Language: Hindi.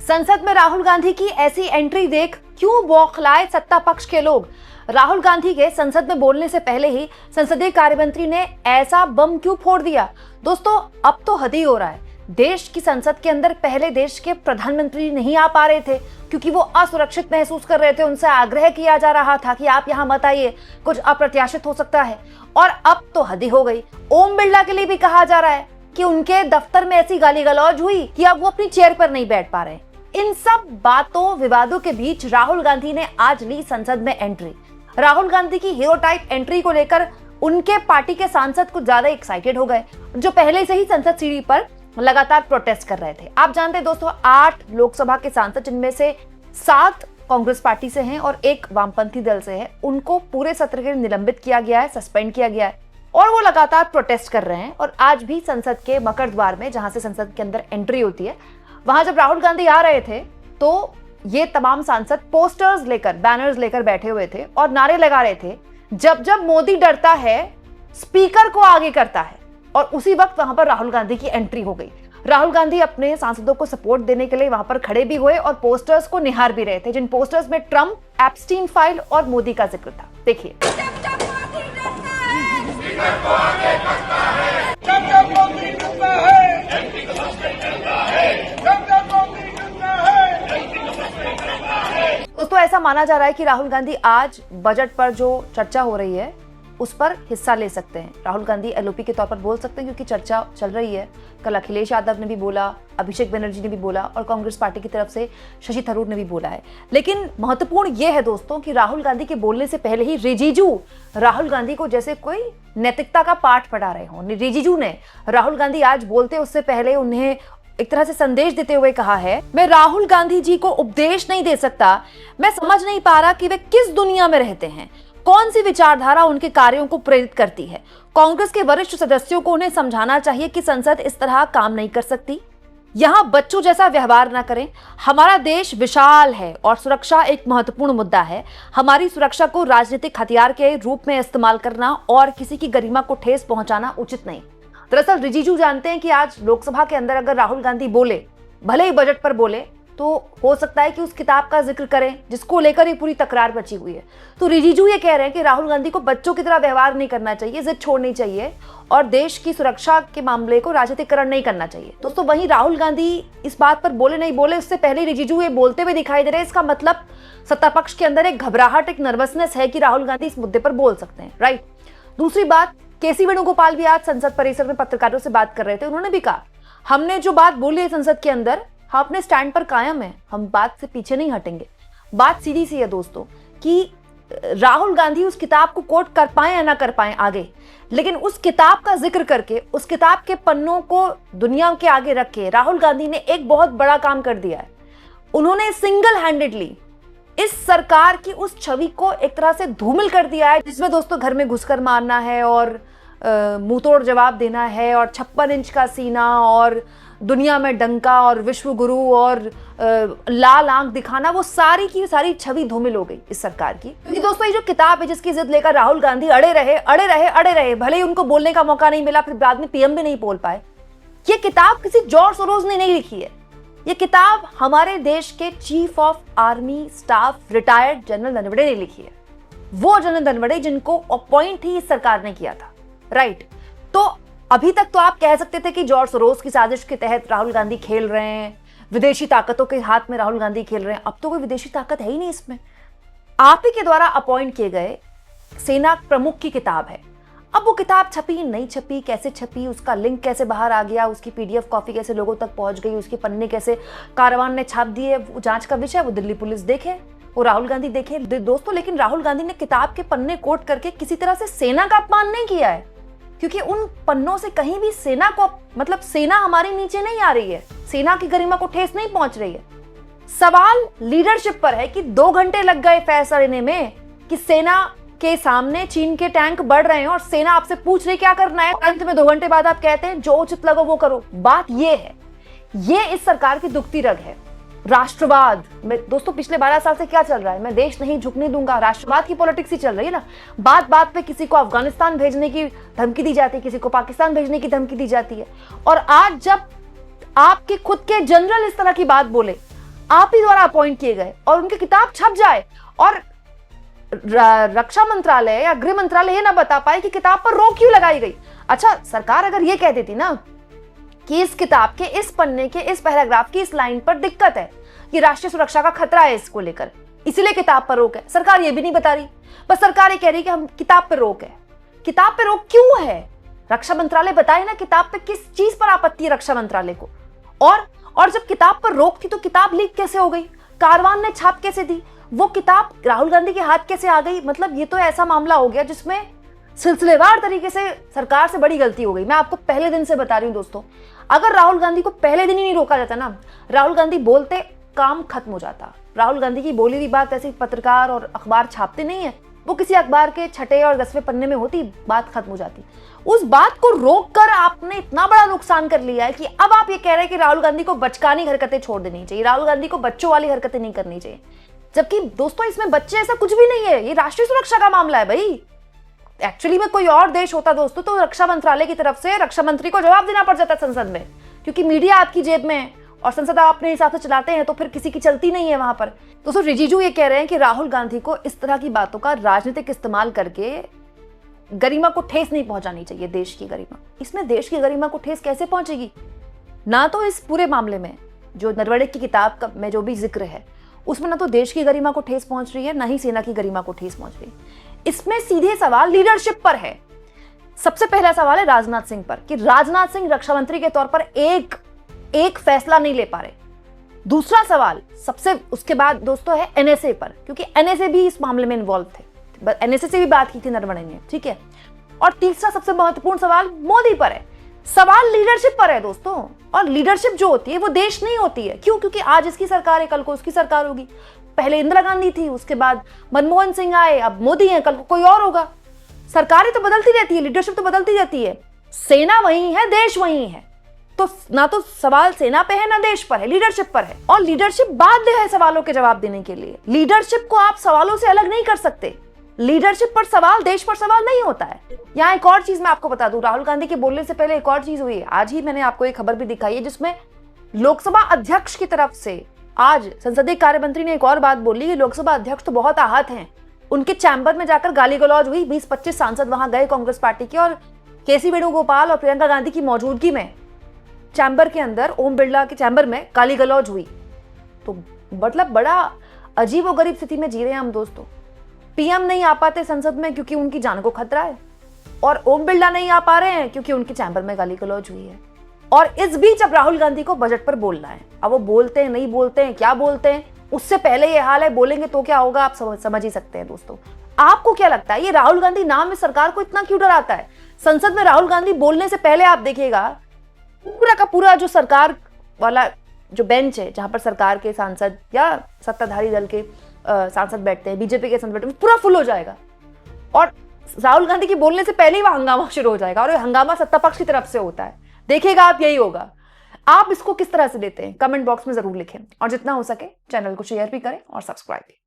संसद में राहुल गांधी की ऐसी एंट्री देख क्यों बौखलाए सत्ता पक्ष के लोग। राहुल गांधी के संसद में बोलने से पहले ही संसदीय कार्यमंत्री ने ऐसा बम क्यों फोड़ दिया। दोस्तों, अब तो हद ही हो रहा है। देश की संसद के अंदर पहले देश के प्रधानमंत्री नहीं आ पा रहे थे क्योंकि वो असुरक्षित महसूस कर रहे थे। उनसे आग्रह किया जा रहा था कि आप यहाँ मत आइए, कुछ अप्रत्याशित हो सकता है। और अब तो हद ही हो गई। ओम बिरला के लिए भी कहा जा रहा है कि उनके दफ्तर में ऐसी गाली गलौज हुई कि अब वो अपनी चेयर पर नहीं बैठ पा रहे। इन सब बातों विवादों के बीच राहुल गांधी ने आज ली संसद में एंट्री। राहुल गांधी की हीरो टाइप एंट्री को लेकर उनके पार्टी के सांसद कुछ ज्यादा एक्साइटेड हो गए, जो पहले से ही संसद सीढ़ी पर लगातार प्रोटेस्ट कर रहे थे। आप जानते हैं दोस्तों, 8 लोकसभा के सांसद, जिनमें से 7 कांग्रेस पार्टी से हैं और 1 वामपंथी दल से है, उनको पूरे सत्र के लिए निलंबित किया गया है, सस्पेंड किया गया है और वो लगातार प्रोटेस्ट कर रहे हैं। और आज भी संसद के मकर द्वार में, जहां से संसद के अंदर एंट्री होती है, वहां जब राहुल गांधी आ रहे थे तो ये तमाम सांसद पोस्टर्स लेकर, बैनर्स लेकर बैठे हुए थे और नारे लगा रहे थे, जब जब मोदी डरता है स्पीकर को आगे करता है। और उसी वक्त वहां पर राहुल गांधी की एंट्री हो गई। राहुल गांधी अपने सांसदों को सपोर्ट देने के लिए वहां पर खड़े भी हुए और पोस्टर्स को निहार भी रहे थे, जिन पोस्टर्स में ट्रंप, एप्स्टीन फाइल और मोदी का जिक्र था। देखिए। दोस्तों, ऐसा माना जा रहा है कि राहुल गांधी आज बजट पर जो चर्चा हो रही है उस पर हिस्सा ले सकते हैं। राहुल गांधी एलओपी के तौर पर बोल सकते हैं क्योंकि चर्चा चल रही है। कल अखिलेश यादव ने भी बोला, अभिषेक बनर्जी ने भी बोला और कांग्रेस पार्टी की तरफ से शशि थरूर ने भी बोला है। लेकिन महत्वपूर्ण यह है दोस्तों कि राहुल गांधी के बोलने से पहले ही रिजिजू राहुल गांधी को जैसे कोई नैतिकता का पाठ पढ़ा रहे हों। रिजिजू ने राहुल गांधी आज बोलते उससे पहले उन्हें एक तरह से संदेश देते हुए कहा है, मैं राहुल गांधी जी को उपदेश नहीं दे सकता। मैं समझ नहीं पा रहा कि वे किस दुनिया में रहते हैं, कौन सी विचारधारा उनके कार्यों को प्रेरित करती है। कांग्रेस के वरिष्ठ सदस्यों को उन्हें समझाना चाहिए कि संसद इस तरह काम नहीं कर सकती। यहां बच्चों जैसा व्यवहार न करें। हमारा देश विशाल है और सुरक्षा एक महत्वपूर्ण मुद्दा है। हमारी सुरक्षा को राजनीतिक हथियार के रूप में इस्तेमाल करना और किसी की गरिमा को ठेस पहुंचाना उचित नहीं। दरअसल रिजिजू जानते हैं कि आज लोकसभा के अंदर अगर राहुल गांधी बोले, भले ही बजट पर बोले, तो हो सकता है कि उस किताब का जिक्र करें जिसको लेकर ही पूरी तकरार बची हुई है। तो रिजिजू ये कह रहे हैं कि राहुल गांधी को बच्चों की तरह व्यवहार नहीं करना चाहिए, जिद छोड़नी चाहिए और देश की सुरक्षा के मामले को राजनीतिकरण नहीं करना चाहिए। दोस्तों, वहीं राहुल गांधी इस बात पर बोले नहीं बोले, उससे पहले रिजिजू ये बोलते हुए दिखाई दे रहे हैं। इसका मतलब सत्ता पक्ष के अंदर एक घबराहट, एक नर्वसनेस है कि राहुल गांधी इस मुद्दे पर बोल सकते हैं। राइट। दूसरी बात, केसी वेणुगोपाल भी आज संसद परिसर में पत्रकारों से बात कर रहे थे। उन्होंने भी कहा, हमने जो बात बोली है संसद के अंदर, हम अपने स्टैंड पर कायम है, हम बात से पीछे नहीं हटेंगे। बात सीधी सी है दोस्तों कि राहुल गांधी उस किताब को कोट कर पाए या ना कर पाए आगे, लेकिन उस किताब का जिक्र करके, उस किताब के पन्नों को दुनिया के आगे रख के राहुल गांधी ने एक बहुत बड़ा काम कर दिया है। उन्होंने सिंगल हैंडेडली इस सरकार की उस छवि को एक तरह से धूमिल कर दिया है, जिसमें दोस्तों घर में घुसकर मारना है और मुंहतोड़ जवाब देना है और 56 इंच का सीना और दुनिया में डंका और विश्व गुरु और लाल आंख दिखाना, वो सारी की सारी छवि धूमिल हो गई इस सरकार की। क्योंकि दोस्तों, ये जो किताब है जिसकी जिद लेकर राहुल गांधी अड़े रहे, भले ही उनको बोलने का मौका नहीं मिला, फिर बाद में पीएम भी नहीं बोल पाए। ये किताब किसी जॉर्ज सोरोस ने नहीं लिखी है। ये किताब हमारे देश के chief of army staff retired general Naravane ने लिखी है। वो जनरल नरवणे जिनको अपॉइंट ही इस सरकार ने किया था। राइट। तो अभी तक तो आप कह सकते थे कि जॉर्ज सोरोस की साजिश के तहत राहुल गांधी खेल रहे हैं, विदेशी ताकतों के हाथ में राहुल गांधी खेल रहे हैं। अब तो कोई विदेशी ताकत है ही नहीं इसमें। आप ही के द्वारा अपॉइंट किए गए सेना प्रमुख की किताब है। अब वो किताब छपी, नहीं छपी, कैसे छपी, उसका लिंक कैसे बाहर आ गया, उसकी पीडीएफ कॉपी कैसे लोगों तक पहुंच गई, उसके पन्ने कैसे कारवान ने छाप दिए, वो जांच का विषय। वो दिल्ली पुलिस देखे, वो राहुल गांधी देखे दोस्तों। लेकिन राहुल गांधी ने किताब के पन्ने कोट करके किसी तरह से सेना का अपमान नहीं किया है, क्योंकि उन पन्नों से कहीं भी सेना को, मतलब सेना हमारे नीचे नहीं आ रही है, सेना की गरिमा को ठेस नहीं पहुंच रही है। सवाल लीडरशिप पर है कि 2 घंटे लग गए फैसला लेने में कि सेना के सामने चीन के टैंक बढ़ रहे हैं और सेना आपसे पूछ रही क्या करना है। अंत में 2 घंटे बाद आप कहते हैं जो उचित लगो वो करो। बात ये है, ये इस सरकार की दुखती रग है। राष्ट्रवाद में दोस्तों पिछले 12 साल से क्या चल रहा है, मैं देश नहीं झुकने दूंगा, राष्ट्रवाद की पॉलिटिक्स ही चल रही है ना। बात बात पे किसी को अफगानिस्तान भेजने की धमकी दी जाती है, किसी को पाकिस्तान भेजने की धमकी दी जाती है। और आज जब आपके खुद के जनरल इस तरह की बात बोले आप ही द्वारा अपॉइंट किए गए और उनकी किताब छप जाए और रक्षा मंत्रालय या गृह मंत्रालय ये ना बता पाए कि किताब पर रोक क्यों लगाई गई। अच्छा, सरकार अगर ये कह देती ना कि इस किताब के इस पन्ने के इस पैराग्राफ की इस लाइन पर दिक्कत है, ये राष्ट्रीय सुरक्षा का खतरा है इसको लेकर, इसीलिए किताब पर रोक है, सरकार ये भी नहीं बता रही, बस सरकार ये कह रही कि हम किताब पर रोक है। किताब पर रोक क्यों है? रक्षा मंत्रालय बताए ना किताब पे किस चीज पर आपत्ति है रक्षा मंत्रालय को। और जब किताब पर रोक थी तो किताब लीक कैसे हो गई? कारवान ने छाप कैसे दी? वो किताब राहुल गांधी के हाथ कैसे आ गई? मतलब ये तो ऐसा मामला हो गया जिसमें सिलसिलेवार तरीके से सरकार से बड़ी गलती हो गई। मैं आपको पहले दिन से बता रही हूं दोस्तों, अगर राहुल गांधी को पहले दिन ही नहीं रोका जाता ना, राहुल गांधी बोलते काम खत्म हो जाता। राहुल गांधी की बोली हुई बात ऐसे पत्रकार और अखबार छापते नहीं है, वो किसी अखबार के 6 और 10वें पन्ने में होती, बात खत्म हो जाती। उस बात को रोककर आपने इतना बड़ा नुकसान कर लिया है कि अब आप ये कह रहे हैं कि राहुल गांधी को बचकानी हरकतें छोड़ देनी चाहिए, राहुल गांधी को बच्चों वाली हरकतें नहीं करनी चाहिए। जबकि दोस्तों इसमें बच्चे ऐसा कुछ भी नहीं है, ये राष्ट्रीय सुरक्षा का मामला है भाई। एक्चुअली में कोई और देश होता दोस्तों तो रक्षा मंत्रालय की तरफ से रक्षा मंत्री को जवाब देना पड़ जाता संसद में, क्योंकि मीडिया आपकी जेब में है और संसद आप अपने हिसाब से चलाते हैं तो फिर किसी की चलती नहीं है वहां पर। दोस्तों रिजिजू ये कह रहे हैं कि राहुल गांधी को इस तरह की बातों का राजनीतिक इस्तेमाल करके गरिमा को ठेस नहीं पहुंचानी चाहिए, देश की गरिमा। इसमें देश की गरिमा को ठेस कैसे पहुंचेगी? ना तो इस पूरे मामले में जो नरवणे की किताब में जो भी जिक्र है उसमें ना तो देश की गरिमा को ठेस पहुंच रही है, ना ही सेना की गरिमा को ठेस पहुंच रही है। इसमें सीधे सवाल लीडरशिप पर है। सबसे पहला सवाल है राजनाथ सिंह पर कि राजनाथ सिंह रक्षा मंत्री के तौर पर एक फैसला नहीं ले पा रहे। दूसरा सवाल सबसे उसके बाद दोस्तों है एनएसए पर, क्योंकि एनएसए भी इस मामले में इन्वॉल्व थे, एनएसए से भी बात की थी नरवणे ने, ठीक है। और तीसरा सबसे महत्वपूर्ण सवाल मोदी पर है। सवाल लीडरशिप पर है दोस्तों, और लीडरशिप जो होती है वो देश नहीं होती है। क्यों? क्योंकि आज इसकी सरकार है, कल को उसकी सरकार होगी। पहले इंदिरा गांधी थी, उसके बाद मनमोहन सिंह आए, अब मोदी है, कल को कोई और होगा। सरकारें तो बदलती रहती है, लीडरशिप तो बदलती रहती है। सेना वही है, देश वही है। तो ना तो सवाल सेना पे है ना देश पर है, लीडरशिप पर है। और लीडरशिप बाध्य है सवालों के जवाब देने के लिए। लीडरशिप को आप सवालों से अलग नहीं कर सकते। लीडरशिप पर सवाल, देश पर सवाल नहीं होता है। यहाँ एक और चीज मैं आपको बता दूं, राहुल गांधी के बोलने से पहले एक और चीज हुई है। आज ही मैंने आपको एक खबर भी दिखाई है जिसमें लोकसभा अध्यक्ष की तरफ से आज संसदीय कार्य मंत्री ने एक और बात बोली कि लोकसभा अध्यक्ष तो बहुत आहत हैं। उनके चैम्बर में जाकर गाली गलौज हुई। 20-25 सांसद वहां गए कांग्रेस पार्टी के, और केसी वेणुगोपाल और प्रियंका गांधी की मौजूदगी में चैम्बर के अंदर, ओम बिरला के चैम्बर में गाली गलौज हुई। तो मतलब बड़ा अजीब और गरीब स्थिति में जी रहे हैं हम दोस्तों। पीएम नहीं आ पाते संसद में क्योंकि उनकी जान को खतरा है, और ओम बिरला नहीं आ पा रहे हैं क्योंकि उनके चैम्बर में गाली गलौज हुई है। और इस बीच अब राहुल गांधी को बजट पर बोलना है। अब वो बोलते हैं, नहीं बोलते हैं, क्या बोलते हैं, उससे पहले ये हाल है, बोलेंगे तो क्या होगा आप समझ ही सकते हैं दोस्तों। आपको क्या लगता है ये राहुल गांधी नाम में सरकार को इतना क्यों डराता है? संसद में राहुल गांधी बोलने से पहले आप देखिएगा पूरा का पूरा जो सरकार वाला जो बेंच है, जहां पर सरकार के सांसद या सत्ताधारी दल के सांसद बैठते हैं, बीजेपी के सांसद बैठते हैं, पूरा फुल हो जाएगा। और राहुल गांधी के बोलने से पहले ही वह हंगामा शुरू हो जाएगा, और हंगामा सत्ता पक्ष की तरफ से होता है। देखिएगा आप, यही होगा। आप इसको किस तरह से लेते हैं कमेंट बॉक्स में जरूर लिखें, और जितना हो सके चैनल को शेयर भी करें और सब्सक्राइब भी।